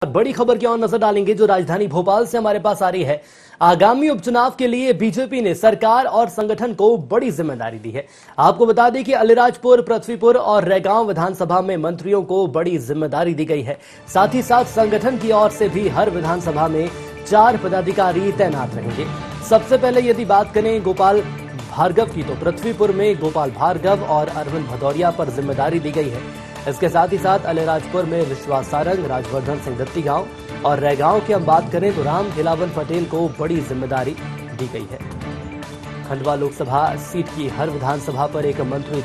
बड़ी खबर की ओर नजर डालेंगे जो राजधानी भोपाल से हमारे पास आ रही है। आगामी उपचुनाव के लिए बीजेपी ने सरकार और संगठन को बड़ी जिम्मेदारी दी है। आपको बता दें कि अलीराजपुर, पृथ्वीपुर और रैगांव विधानसभा में मंत्रियों को बड़ी जिम्मेदारी दी गई है। साथ ही साथ संगठन की ओर से भी हर विधानसभा में 4 पदाधिकारी तैनात रहेंगे। सबसे पहले यदि बात करें गोपाल भार्गव की, तो पृथ्वीपुर में गोपाल भार्गव और अरविंद भदौरिया पर जिम्मेदारी दी गई है। इसके साथ ही साथ अलीराजपुर में विश्वास सारंग, राजवर्धन सिंह दत्तीगांव और रैगांव की हम बात करें तो राम खिलावन पटेल को बड़ी जिम्मेदारी दी गई है। खंडवा लोकसभा सीट की हर विधानसभा पर एक मंत्री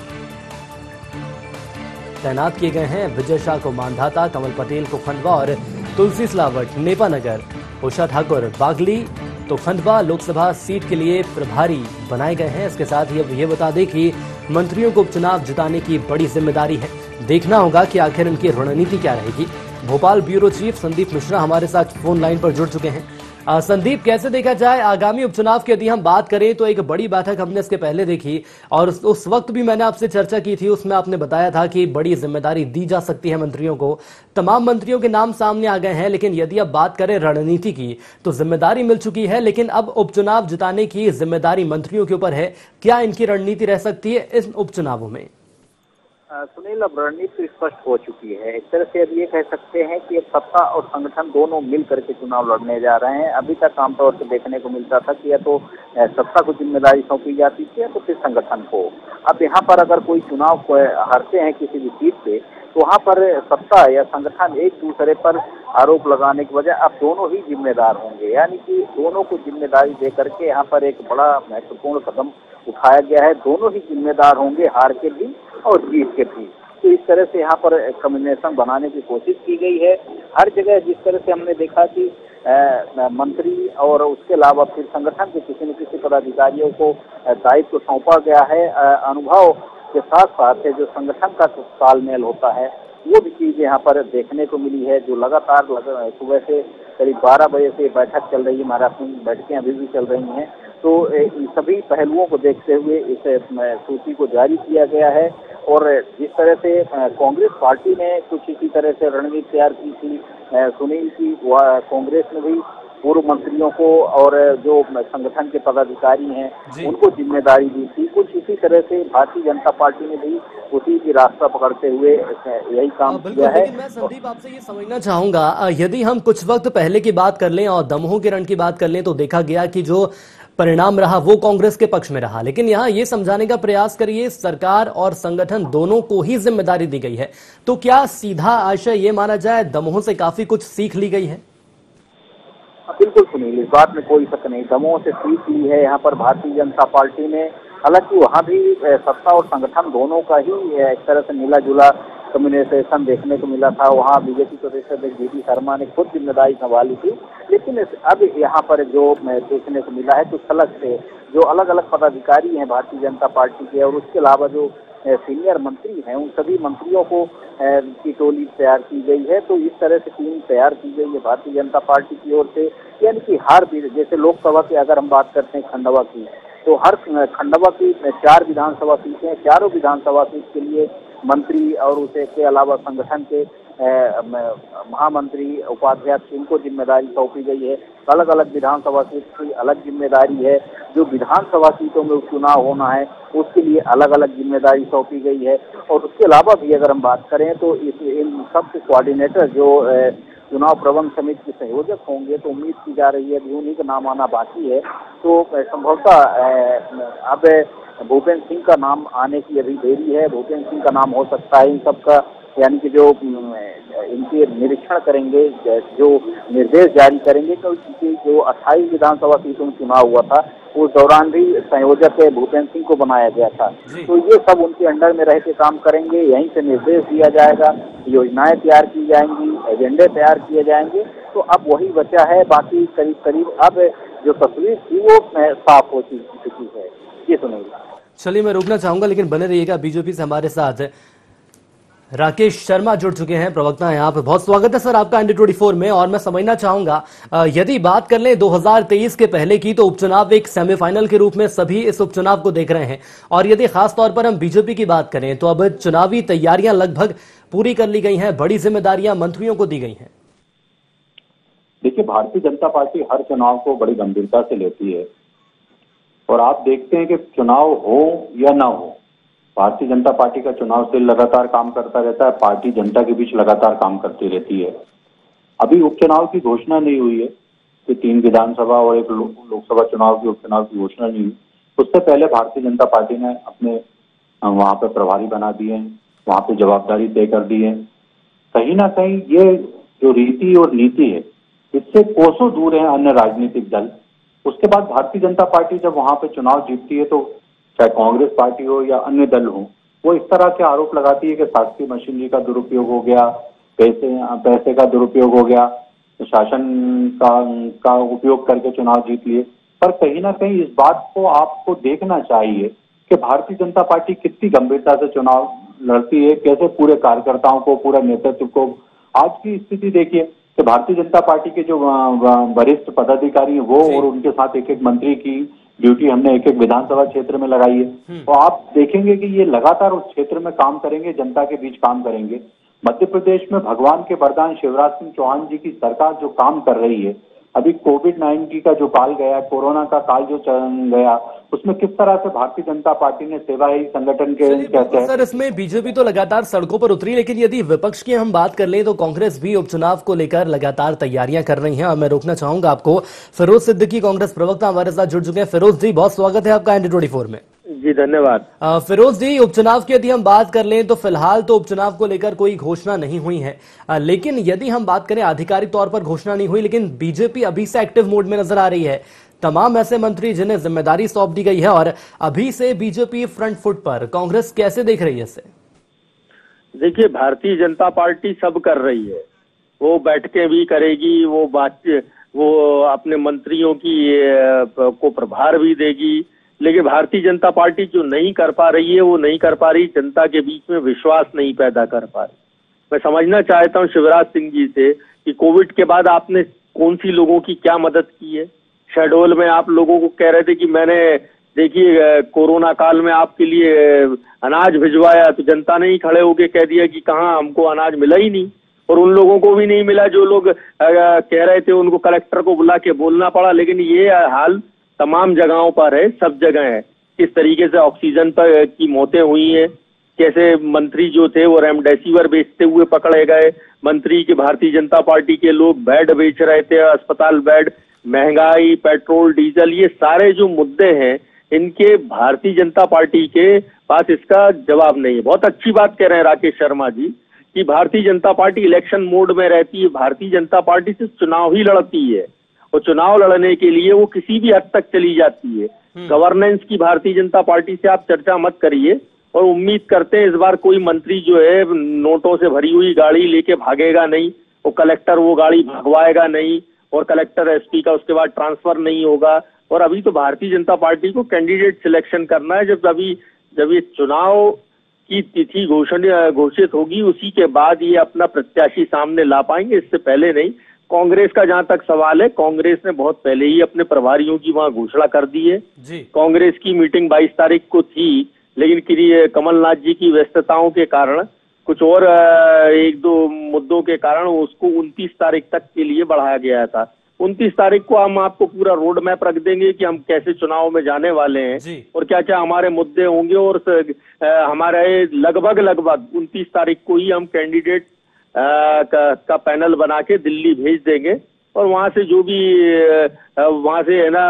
तैनात किए गए हैं। विजय शाह को मांधाता, कमल पटेल को खंडवा और तुलसी सिलावट नेपानगर, उषा ठाकुर बागली तो खंडवा लोकसभा सीट के लिए प्रभारी बनाए गए हैं। इसके साथ ही अब ये बता दें कि मंत्रियों को उपचुनाव जिताने की बड़ी जिम्मेदारी है। देखना होगा कि आखिर इनकी रणनीति क्या रहेगी। भोपाल ब्यूरो चीफ संदीप मिश्रा हमारे साथ फोन लाइन पर जुड़ चुके हैं। संदीप, कैसे देखा जाए आगामी उपचुनाव की यदि हम बात करें तो एक बड़ी बैठक हमने इसके पहले देखी और उस वक्त भी मैंने आपसे चर्चा की थी। उसमें आपने बताया था कि बड़ी जिम्मेदारी दी जा सकती है मंत्रियों को। तमाम मंत्रियों के नाम सामने आ गए हैं, लेकिन यदि अब बात करें रणनीति की तो जिम्मेदारी मिल चुकी है, लेकिन अब उपचुनाव जिताने की जिम्मेदारी मंत्रियों के ऊपर है। क्या इनकी रणनीति रह सकती है इन उपचुनावों में? सुनील, अब रणनीति स्पष्ट हो चुकी है। एक तरह से अब ये कह सकते हैं कि सत्ता और संगठन दोनों मिल करके चुनाव लड़ने जा रहे हैं। अभी तक आमतौर से देखने को मिलता था कि या तो सत्ता को जिम्मेदारी सौंपी जाती थी या तो फिर संगठन को। अब यहाँ पर अगर कोई चुनाव हारते हैं किसी भी सीट पे तो वहाँ पर सत्ता या संगठन एक दूसरे पर आरोप लगाने की वजह अब दोनों ही जिम्मेदार होंगे। यानी कि दोनों को जिम्मेदारी दे करके यहाँ पर एक बड़ा महत्वपूर्ण कदम उठाया गया है। दोनों ही जिम्मेदार होंगे, हार के भी और जीत के भी। तो इस तरह से यहाँ पर कम्बिनेशन बनाने की कोशिश की गई है। हर जगह जिस तरह से हमने देखा कि मंत्री और उसके अलावा फिर संगठन के किसी न किसी पदाधिकारियों को दायित्व सौंपा गया है। अनुभव के साथ साथ जो संगठन का तालमेल होता है वो भी चीज यहाँ पर देखने को मिली है। जो लगातार सुबह से करीब 12 बजे से बैठक चल रही है, मैराथन बैठकें अभी भी चल रही हैं। तो इन सभी पहलुओं को देखते हुए इस सूची को जारी किया गया है। और जिस तरह से कांग्रेस पार्टी ने कुछ इसी तरह से रणनीति तैयार की थी सुनील की, कांग्रेस ने भी पूर्व मंत्रियों को और जो संगठन के पदाधिकारी हैं उनको जिम्मेदारी दी थी। कुछ इसी तरह से भारतीय जनता पार्टी ने भी उसी की रास्ता पकड़ते हुए यही काम किया है। मैं संदीप आपसे ये समझना चाहूंगा, यदि हम कुछ वक्त पहले की बात कर लें और दमोह के रण की बात कर लें तो देखा गया कि जो परिणाम रहा वो कांग्रेस के पक्ष में रहा। लेकिन यहाँ ये समझाने का प्रयास करिए सरकार और संगठन दोनों को ही जिम्मेदारी दी गई है, तो क्या सीधा आशय ये माना जाए दमोह से काफी कुछ सीख ली गई है? बिल्कुल सुनील, इस बात में कोई शक नहीं। दमोह से सीख ली है यहाँ पर भारतीय जनता पार्टी ने। हालांकि वहाँ भी सत्ता और संगठन दोनों का ही एक तरह से मिला जुला कम्युनिकेशन देखने को मिला था। वहाँ बीजेपी प्रदेश अध्यक्ष जीटी शर्मा ने खुद जिम्मेदारी संभाली थी। लेकिन अब यहाँ पर जो देखने को मिला है तो सलग से जो अलग अलग पदाधिकारी हैं भारतीय जनता पार्टी के और उसके अलावा जो सीनियर मंत्री हैं उन सभी मंत्रियों को की टोली तैयार की गई है। तो इस तरह से टीम तैयार की गई है भारतीय जनता पार्टी की ओर से। यानी कि हर जैसे लोकसभा की अगर हम बात करते हैं खंडवा की, तो हर खंडवा की 4 विधानसभा सीटें, चारों विधानसभा सीट के लिए मंत्री और उसे के अलावा संगठन के महामंत्री, उपाध्यक्ष, इनको जिम्मेदारी सौंपी गई है। अलग अलग विधानसभा सीट की अलग जिम्मेदारी है। जो विधानसभा सीटों में उपचुनाव होना है उसके लिए अलग अलग जिम्मेदारी सौंपी गई है। और उसके अलावा भी अगर हम बात करें तो इन सब के कोऑर्डिनेटर जो चुनाव प्रबंध समिति के संयोजक होंगे, तो उम्मीद की जा रही है उन्हीं का नाम आना बाकी है। तो संभवतः अब भूपेंद्र सिंह का नाम आने की अभी देरी है। भूपेंद्र सिंह का नाम हो सकता है इन सब का, यानी कि जो इनके निरीक्षण करेंगे, जो निर्देश जारी करेंगे। क्योंकि जो 28 विधानसभा सीटों में चुनाव हुआ था उस दौरान भी संयोजक भूपेंद्र सिंह को बनाया गया था। तो ये सब उनके अंडर में रह के काम करेंगे। यहीं से निर्देश दिया जाएगा, योजनाएं तैयार की जाएंगी, एजेंडे तैयार किए जाएंगे। तो अब वही बचा है। बाकी करीब करीब अब जो तस्वीर थी वो साफ हो चुकी है। ये सुनिए। चलिए, मैं रोकना चाहूंगा लेकिन बने रहिएगा। बीजेपी से हमारे साथ राकेश शर्मा जुड़ चुके हैं, प्रवक्ता यहाँ पे। बहुत स्वागत है सर आपका इंडिया 24 में। और मैं समझना चाहूंगा, यदि बात कर लें 2023 के पहले की, तो उपचुनाव एक सेमीफाइनल के रूप में सभी इस उपचुनाव को देख रहे हैं। और यदि खास तौर पर हम बीजेपी की बात करें तो अब चुनावी तैयारियां लगभग पूरी कर ली गई हैं, बड़ी जिम्मेदारियां मंत्रियों को दी गई हैं। देखिए, भारतीय जनता पार्टी हर चुनाव को बड़ी गंभीरता से लेती है और आप देखते हैं कि चुनाव हो या ना हो, भारतीय जनता पार्टी का चुनाव से लगातार काम करता रहता है। पार्टी जनता के बीच लगातार काम करती रहती है। अभी उपचुनाव की घोषणा नहीं हुई है कि 3 विधानसभा और 1 लोकसभा चुनाव की उपचुनाव की घोषणा नहीं हुई। उससे पहले भारतीय जनता पार्टी ने अपने वहां पे प्रभारी बना दिए हैं, वहां पे जवाबदारी तय कर दी है। कहीं ना कहीं ये जो रीति और नीति है, इससे कोसों दूर है अन्य राजनीतिक दल। उसके बाद भारतीय जनता पार्टी जब वहां पे चुनाव जीतती है तो चाहे कांग्रेस पार्टी हो या अन्य दल हो, वो इस तरह के आरोप लगाती है कि शासकीय मशीनरी का दुरुपयोग हो गया, पैसे का दुरुपयोग हो गया, शासन का उपयोग करके चुनाव जीत लिए। पर कहीं ना कहीं इस बात को आपको देखना चाहिए कि भारतीय जनता पार्टी कितनी गंभीरता से चुनाव लड़ती है, कैसे पूरे कार्यकर्ताओं को, पूरे नेतृत्व को। आज की स्थिति देखिए कि भारतीय जनता पार्टी के जो वरिष्ठ पदाधिकारी हैं वो और उनके साथ एक एक मंत्री की ड्यूटी हमने एक एक विधानसभा क्षेत्र में लगाई है। तो आप देखेंगे कि ये लगातार उस क्षेत्र में काम करेंगे, जनता के बीच काम करेंगे। मध्य प्रदेश में भगवान के वरदान शिवराज सिंह चौहान जी की सरकार जो काम कर रही है, अभी कोविड-19 का जो काल गया, कोरोना का काल जो चल गया, उसमें किस तरह से भारतीय जनता पार्टी ने सेवा ही संगठन के कहते हैं। सर, इसमें बीजेपी तो लगातार सड़कों पर उतरी, लेकिन यदि विपक्ष की हम बात कर लें तो कांग्रेस भी उपचुनाव को लेकर लगातार तैयारियां कर रही है। और मैं रोकना चाहूंगा आपको, फिरोज सिद्दीकी कांग्रेस प्रवक्ता हमारे साथ जुड़ चुके हैं। फिरोज जी, बहुत स्वागत है आपका ND24 में। जी धन्यवाद। फिरोज जी, उपचुनाव की यदि हम बात कर लें तो फिलहाल तो उपचुनाव को लेकर कोई घोषणा नहीं हुई है, लेकिन यदि हम बात करें आधिकारिक तौर पर घोषणा नहीं हुई, लेकिन बीजेपी अभी से एक्टिव मोड में नजर आ रही है। तमाम ऐसे मंत्री जिन्हें जिम्मेदारी सौंप दी गई है और अभी से बीजेपी फ्रंट फुट पर, कांग्रेस कैसे देख रही है इसे? देखिए, भारतीय जनता पार्टी सब कर रही है, वो बैठकें भी करेगी, वो अपने मंत्रियों को प्रभार भी देगी, लेकिन भारतीय जनता पार्टी जो नहीं कर पा रही है वो नहीं कर पा रही, जनता के बीच में विश्वास नहीं पैदा कर पा रही। मैं समझना चाहता हूं शिवराज सिंह जी से कि कोविड के बाद आपने कौन सी लोगों की क्या मदद की है। शहडोल में आप लोगों को कह रहे थे कि मैंने देखिए कोरोना काल में आपके लिए अनाज भिजवाया, तो जनता ने ही खड़े होके कह दिया कि कहाँ, हमको अनाज मिला ही नहीं। और उन लोगों को भी नहीं मिला जो लोग कह रहे थे, उनको कलेक्टर को बुला के बोलना पड़ा। लेकिन ये हाल तमाम जगहों पर है, सब जगह है। किस तरीके से ऑक्सीजन पर की मौतें हुई हैं, कैसे मंत्री जो थे वो रेमडेसिविर बेचते हुए पकड़े गए, मंत्री के भारतीय जनता पार्टी के लोग बेड बेच रहे थे, अस्पताल बेड, महंगाई, पेट्रोल डीजल, ये सारे जो मुद्दे हैं इनके भारतीय जनता पार्टी के पास इसका जवाब नहीं है। बहुत अच्छी बात कह रहे हैं राकेश शर्मा जी कि Bharatiya Janata party election mode में रहती है। भारतीय जनता पार्टी सिर्फ चुनाव ही लड़ती है और चुनाव लड़ने के लिए वो किसी भी हद तक चली जाती है। गवर्नेंस की भारतीय जनता पार्टी से आप चर्चा मत करिए और उम्मीद करते हैं इस बार कोई मंत्री जो है नोटों से भरी हुई गाड़ी लेके भागेगा नहीं, वो कलेक्टर वो गाड़ी भगवाएगा नहीं और कलेक्टर SP का उसके बाद ट्रांसफर नहीं होगा। और अभी तो भारतीय जनता पार्टी को कैंडिडेट सिलेक्शन करना है। जब ये चुनाव की तिथि घोषित होगी उसी के बाद ये अपना प्रत्याशी सामने ला पाएंगे, इससे पहले नहीं। कांग्रेस का जहां तक सवाल है, कांग्रेस ने बहुत पहले ही अपने प्रभारियों की वहां घोषणा कर दी है जी। कांग्रेस की मीटिंग 22 तारीख को थी, लेकिन कमलनाथ जी की व्यस्तताओं के कारण, कुछ और 1-2 मुद्दों के कारण उसको 29 तारीख तक के लिए बढ़ाया गया था। 29 तारीख को हम आपको पूरा रोड मैप रख देंगे कि हम कैसे चुनाव में जाने वाले हैं और क्या क्या हमारे मुद्दे होंगे। और हमारे लगभग 29 तारीख को ही हम कैंडिडेट का पैनल बना के दिल्ली भेज देंगे और वहां से जो भी वहां से है ना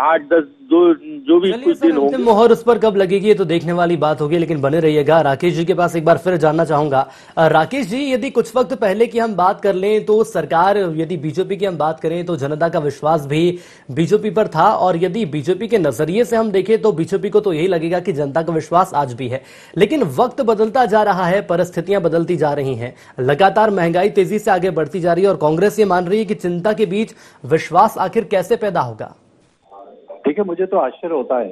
8-10 जो भी कुछ दिन होंगे, मोहर उस पर कब लगेगी ये तो देखने वाली बात होगी। लेकिन बने रहिएगा। राकेश जी के पास एक बार फिर जानना चाहूंगा। राकेश जी, यदि कुछ वक्त पहले की हम बात कर लें तो सरकार, यदि बीजेपी की हम बात करें तो जनता का विश्वास भी बीजेपी पर था, और यदि बीजेपी के नजरिए से हम देखें तो बीजेपी को तो यही लगेगा कि जनता का विश्वास आज भी है। लेकिन वक्त बदलता जा रहा है, परिस्थितियां बदलती जा रही हैं, लगातार महंगाई तेजी से आगे बढ़ती जा रही है और कांग्रेस ये मान रही है कि चिंता के बीच विश्वास आखिर कैसे पैदा होगा? देखिए, मुझे तो आश्चर्य होता है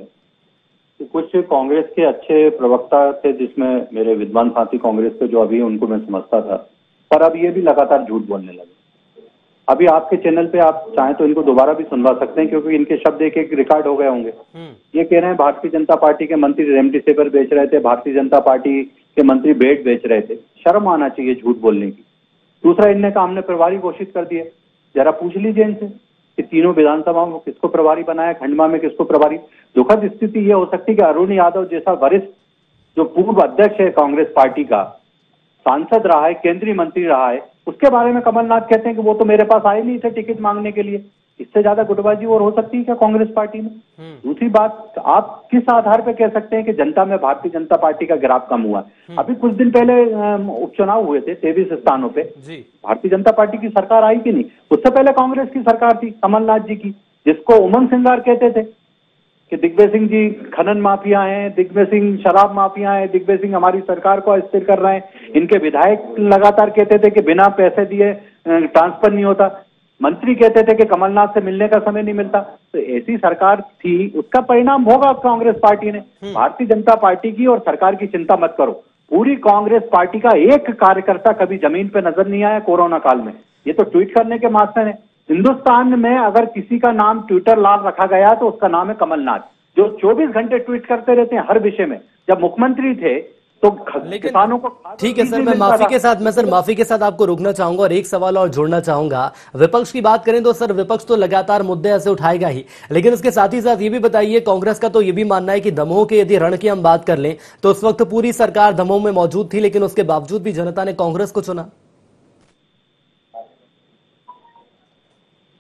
कि कुछ कांग्रेस के अच्छे प्रवक्ता थे, जिसमें मेरे विद्वान साथी कांग्रेस के जो अभी उनको मैं समझता था, पर अब ये भी लगातार झूठ बोलने लगे। अभी आपके चैनल पे आप चाहें तो इनको दोबारा भी सुनवा सकते हैं, क्योंकि इनके शब्द एक रिकॉर्ड हो गए होंगे। ये कह रहे हैं भारतीय जनता पार्टी के मंत्री रेमडेसिविर बेच रहे थे, भारतीय जनता पार्टी के मंत्री बेड बेच रहे थे। शर्म आना चाहिए झूठ बोलने की। दूसरा, इनने कहा हमने प्रभारी घोषित कर दिए। जरा पूछ लीजिए इनसे कि तीनों विधानसभाओं में किसको प्रभारी बनाया, खंडवा में किसको प्रभारी। दुखद स्थिति ये हो सकती है कि अरुण यादव जैसा वरिष्ठ जो पूर्व अध्यक्ष है कांग्रेस पार्टी का, सांसद रहा है, केंद्रीय मंत्री रहा है, उसके बारे में कमलनाथ कहते हैं कि वो तो मेरे पास आए नहीं थे टिकट मांगने के लिए। इससे ज्यादा गुटबाजी और हो सकती है क्या कांग्रेस पार्टी में? दूसरी बात, आप किस आधार पर कह सकते हैं कि जनता में भारतीय जनता पार्टी का गिराव कम हुआ? अभी कुछ दिन पहले उपचुनाव हुए थे 23 स्थानों पे, भारतीय जनता पार्टी की सरकार आई कि नहीं? उससे पहले कांग्रेस की सरकार थी कमलनाथ जी की, जिसको उमंग सिंगार कहते थे कि दिग्विजय सिंह जी खनन माफिया हैं, दिग्विजय सिंह शराब माफिया हैं, दिग्विजय सिंह हमारी सरकार को अस्थिर कर रहे हैं। इनके विधायक लगातार कहते थे कि बिना पैसे दिए ट्रांसफर नहीं होता, मंत्री कहते थे कि कमलनाथ से मिलने का समय नहीं मिलता। तो ऐसी सरकार थी, उसका परिणाम होगा कांग्रेस पार्टी ने। भारतीय जनता पार्टी की और सरकार की चिंता मत करो, पूरी कांग्रेस पार्टी का एक कार्यकर्ता कभी जमीन पे नजर नहीं आया कोरोना काल में। ये तो ट्वीट करने के मास्टर है। हिंदुस्तान में अगर किसी का नाम ट्विटर लाल रखा गया तो उसका नाम है कमलनाथ, जो 24 घंटे ट्वीट करते रहते हैं हर विषय में। जब मुख्यमंत्री थे तो किसानों को ठीक है सर, मैं माफी के साथ आपको रोकना चाहूंगा और एक सवाल और जोड़ना चाहूंगा। विपक्ष की बात करें तो सर विपक्ष तो लगातार मुद्दे ऐसे उठाएगा ही, लेकिन उसके साथ ही साथ ये भी बताइए, कांग्रेस का तो ये भी मानना है कि दमोह के यदि रण की हम बात कर लें तो उस वक्त पूरी सरकार दमोह में मौजूद थी, लेकिन उसके बावजूद भी जनता ने कांग्रेस को चुना।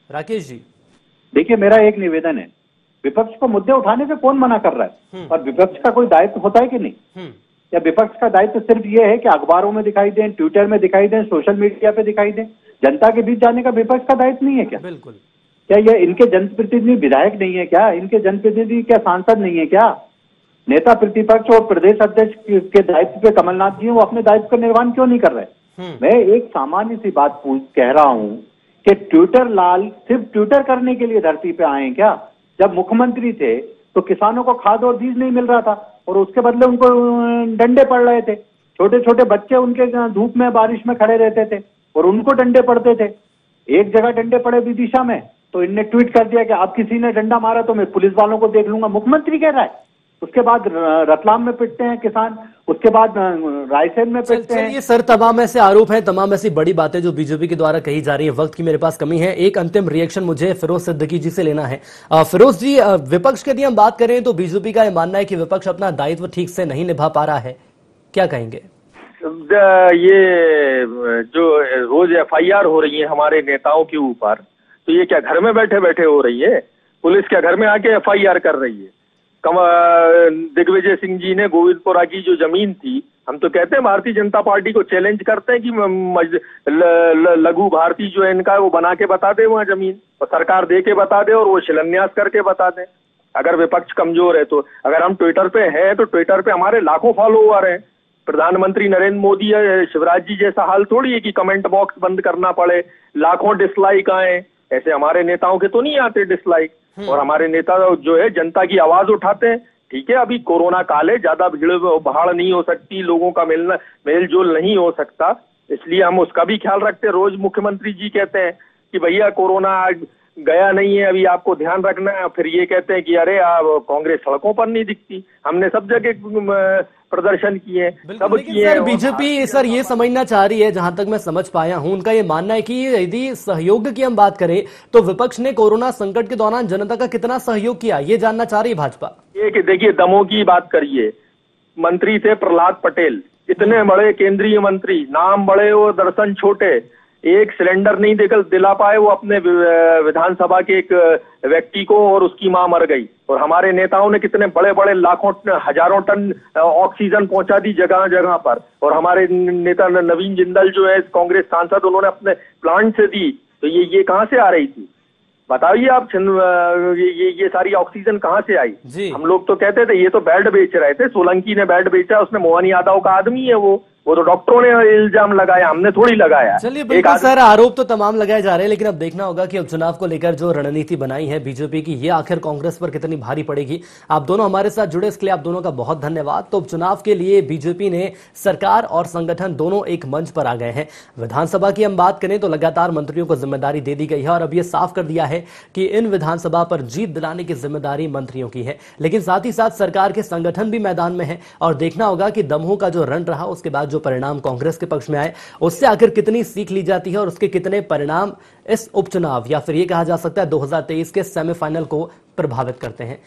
राकेश जी, देखिए मेरा एक निवेदन है, विपक्ष को मुद्दे उठाने से कौन मना कर रहा है? और विपक्ष का कोई दायित्व होता है कि नहीं? या विपक्ष का दायित्व सिर्फ ये है कि अखबारों में दिखाई दें, ट्विटर में दिखाई दें, सोशल मीडिया पे दिखाई दें? जनता के बीच जाने का विपक्ष का दायित्व नहीं है क्या? बिल्कुल। क्या ये इनके जनप्रतिनिधि विधायक नहीं है क्या? इनके जनप्रतिनिधि क्या सांसद नहीं है क्या? नेता प्रतिपक्ष और प्रदेश अध्यक्ष के दायित्व पे कमलनाथ जी वो अपने दायित्व का निर्वहन क्यों नहीं कर रहे? मैं एक सामान्य सी बात कह रहा हूँ कि ट्विटर लाल सिर्फ ट्विटर करने के लिए धरती पे आए क्या? जब मुख्यमंत्री थे तो किसानों को खाद और बीज नहीं मिल रहा था और उसके बदले उनको डंडे पड़ रहे थे। छोटे छोटे बच्चे उनके धूप में बारिश में खड़े रहते थे और उनको डंडे पड़ते थे। एक जगह डंडे पड़े विदिशा में तो इनने ट्वीट कर दिया कि अब किसी ने डंडा मारा तो मैं पुलिस वालों को देख लूंगा। मुख्यमंत्री कह रहा है। उसके बाद रतलाम में पिटते हैं किसान, उसके बाद रायसेन में पिटते हैं। ये सर तमाम ऐसे आरोप हैं, तमाम ऐसी बड़ी बातें जो बीजेपी के द्वारा कही जा रही है। वक्त की मेरे पास कमी है, एक अंतिम रिएक्शन मुझे फिरोज सिद्दीकी जी से लेना है। फिरोज जी, विपक्ष की यदि हम बात करें तो बीजेपी का यह मानना है कि विपक्ष अपना दायित्व ठीक से नहीं निभा पा रहा है, क्या कहेंगे? ये जो रोज FIR हो रही है हमारे नेताओं के ऊपर, तो ये क्या घर में बैठे बैठे हो रही है? पुलिस क्या घर में आके FIR कर रही है? दिग्विजय सिंह जी ने गोविंदपुरा की जो जमीन थी, हम तो कहते हैं भारतीय जनता पार्टी को चैलेंज करते हैं कि लघु भारती जो है इनका वो बना के बता दे वहां जमीन, और सरकार दे के बता दे और वो शिलान्यास करके बता दे। अगर विपक्ष कमजोर है तो, अगर हम ट्विटर पे हैं तो ट्विटर पे हमारे लाखों फॉलोअर हैं। प्रधानमंत्री नरेंद्र मोदी या शिवराज जी जैसा हाल थोड़ी है कि कमेंट बॉक्स बंद करना पड़े, लाखों डिसलाइक आए। ऐसे हमारे नेताओं के तो नहीं आते डिसलाइक। और हमारे नेता जो है जनता की आवाज उठाते हैं। ठीक है, अभी कोरोना काल है, ज्यादा भीड़ भाड़ नहीं हो सकती, लोगों का मेल जोल नहीं हो सकता, इसलिए हम उसका भी ख्याल रखते हैं। रोज मुख्यमंत्री जी कहते हैं कि भैया कोरोना गया नहीं है, अभी आपको ध्यान रखना है। फिर ये कहते हैं कि अरे कांग्रेस सड़कों पर नहीं दिखती, हमने सब जगह प्रदर्शन किए, सब किए। सर बीजेपी सर ये समझना चाह रही है, जहां तक मैं समझ पाया हूं, उनका ये मानना है कि यदि सहयोग की हम बात करें तो विपक्ष ने कोरोना संकट के दौरान जनता का कितना सहयोग किया, ये जानना चाह रही है भाजपा। ये देखिए, दमोह की बात करिए, मंत्री थे प्रहलाद पटेल, इतने बड़े केंद्रीय मंत्री, नाम बड़े और दर्शन छोटे, एक सिलेंडर नहीं दिला पाए वो अपने विधानसभा के एक व्यक्ति को, और उसकी मां मर गई। और हमारे नेताओं ने कितने बड़े बड़े लाखों हजारों टन ऑक्सीजन पहुंचा दी जगह जगह पर। और हमारे नेता नवीन जिंदल जो है कांग्रेस सांसद, उन्होंने अपने प्लांट से दी। तो ये कहां से आ रही थी बताइए आप? ये सारी ऑक्सीजन कहां से आई? हम लोग तो कहते थे ये तो बेड बेच रहे थे, सोलंकी ने बेड बेचा, उसने मोहन यादव का आदमी है वो तो डॉक्टरों ने इल्जाम लगाया, हमने थोड़ी लगाया। चलिए बिल्कुल सर, आरोप तो तमाम लगाए जा रहे हैं, लेकिन अब देखना होगा कि उपचुनाव को लेकर जो रणनीति बनाई है बीजेपी की, ये आखिर कांग्रेस पर कितनी भारी पड़ेगी। आप दोनों हमारे साथ जुड़े, इसके लिए आप दोनों का बहुत धन्यवाद। तो उपचुनाव के लिए बीजेपी ने सरकार और संगठन दोनों एक मंच पर आ गए हैं। विधानसभा की हम बात करें तो लगातार मंत्रियों को जिम्मेदारी दे दी गई है और अब यह साफ कर दिया है कि इन विधानसभा पर जीत दिलाने की जिम्मेदारी मंत्रियों की है। लेकिन साथ ही साथ सरकार के संगठन भी मैदान में है और देखना होगा कि दमोह का जो रण रहा उसके बाद जो परिणाम कांग्रेस के पक्ष में आए उससे आखिर कितनी सीख ली जाती है और उसके कितने परिणाम इस उपचुनाव या फिर ये कहा जा सकता है 2023 के सेमीफाइनल को प्रभावित करते हैं।